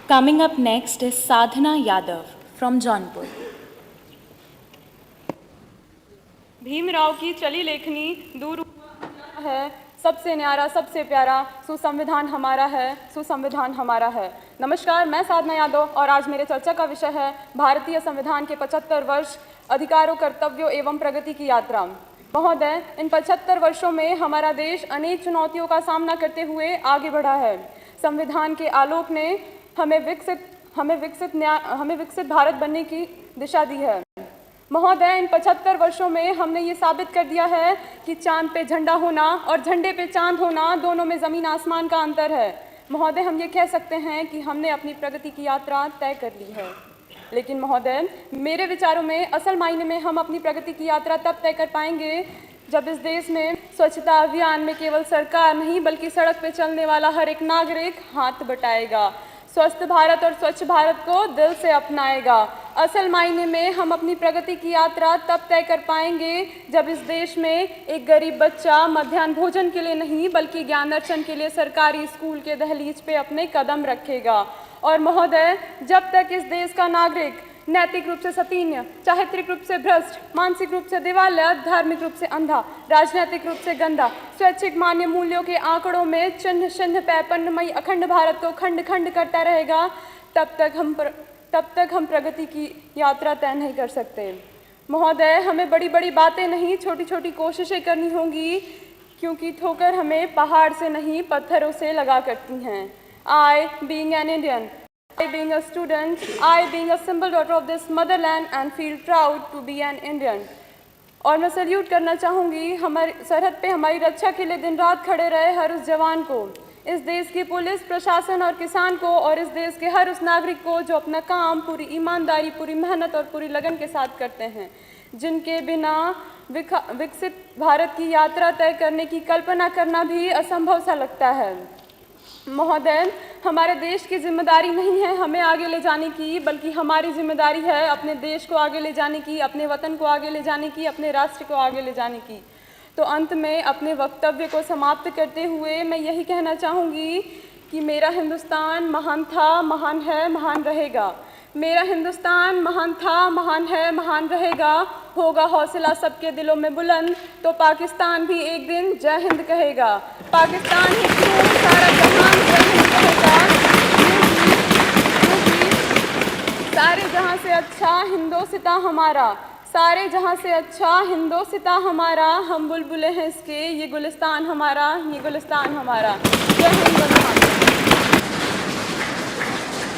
Coming up next is Sadhana Yadav from Jaunpur. Bhimrao की चली लेखनी दूर है, सबसे न्यारा सबसे प्यारा सुसंविधान हमारा है, सुसंविधान हमारा है। नमस्कार, मैं साधना यादव और आज मेरे चर्चा का विषय है भारतीय संविधान के 75 वर्ष, अधिकारों, कर्तव्यों एवं प्रगति की यात्रा। महोदय, इन 75 वर्षों में हमारा देश अनेक चुनौतियों का सामना करते हुए आगे बढ़ा है। संविधान के आलोक ने हमें विकसित भारत बनने की दिशा दी है। महोदय, इन 75 वर्षों में हमने ये साबित कर दिया है कि चांद पे झंडा होना और झंडे पे चांद होना, दोनों में ज़मीन आसमान का अंतर है। महोदय, हम ये कह सकते हैं कि हमने अपनी प्रगति की यात्रा तय कर ली है। लेकिन महोदय, मेरे विचारों में असल मायने में हम अपनी प्रगति की यात्रा तब तय कर पाएंगे जब इस देश में स्वच्छता अभियान में केवल सरकार नहीं बल्कि सड़क पे चलने वाला हर एक नागरिक हाथ बटाएगा, स्वस्थ भारत और स्वच्छ भारत को दिल से अपनाएगा। असल मायने में हम अपनी प्रगति की यात्रा तब तय कर पाएंगे जब इस देश में एक गरीब बच्चा मध्याह्न भोजन के लिए नहीं बल्कि ज्ञान अर्जन के लिए सरकारी स्कूल के दहलीज पे अपने कदम रखेगा। और महोदय, जब तक इस देश का नागरिक नैतिक रूप से सतीन्य, चारित्रिक रूप से भ्रष्ट, मानसिक रूप से दिवालिया, धार्मिक रूप से अंधा, राजनीतिक रूप से गंदा, स्वैच्छिक मान्य मूल्यों के आंकड़ों में चिन्ह पैपन्नमयी अखंड भारत को खंड खंड करता रहेगा, तब तक हम प्रगति की यात्रा तय नहीं कर सकते। महोदय, हमें बड़ी बड़ी बातें नहीं, छोटी छोटी कोशिशें करनी होंगी, क्योंकि ठोकर हमें पहाड़ से नहीं पत्थरों से लगा करती हैं। I, being an Indian, I being a student, I being a simple daughter of this motherland and feel proud to be an Indian। और मैं सल्यूट करना चाहूँगी हमारी सरहद पे हमारी रक्षा के लिए दिन रात खड़े रहे हर उस जवान को, इस देश की पुलिस प्रशासन और किसान को, और इस देश के हर उस नागरिक को जो अपना काम पूरी ईमानदारी, पूरी मेहनत और पूरी लगन के साथ करते हैं, जिनके बिना विकसित भारत की यात्रा तय करने की कल्पना करना भी असंभव सा लगता है। महोदय, हमारे देश की जिम्मेदारी नहीं है हमें आगे ले जाने की, बल्कि हमारी जिम्मेदारी है अपने देश को आगे ले जाने की, अपने वतन को आगे ले जाने की, अपने राष्ट्र को आगे ले जाने की। तो अंत में अपने वक्तव्य को समाप्त करते हुए मैं यही कहना चाहूँगी कि मेरा हिंदुस्तान महान था, महान है, महान रहेगा। मेरा हिंदुस्तान महान था, महान है, महान रहेगा। होगा हौसला सबके दिलों में बुलंद तो पाकिस्तान भी एक दिन जय हिंद कहेगा। पाकिस्तान ही क्यों, सारा जहान जय हिंद कहेगा। सारे जहां से अच्छा हिंदोसिता हमारा, सारे जहां से अच्छा हिंदोसिता हमारा, हम बुलबुलें हैं इसके, ये गुलिस्तान हमारा, ये गुलिस्तान हमारा। जय हिंद।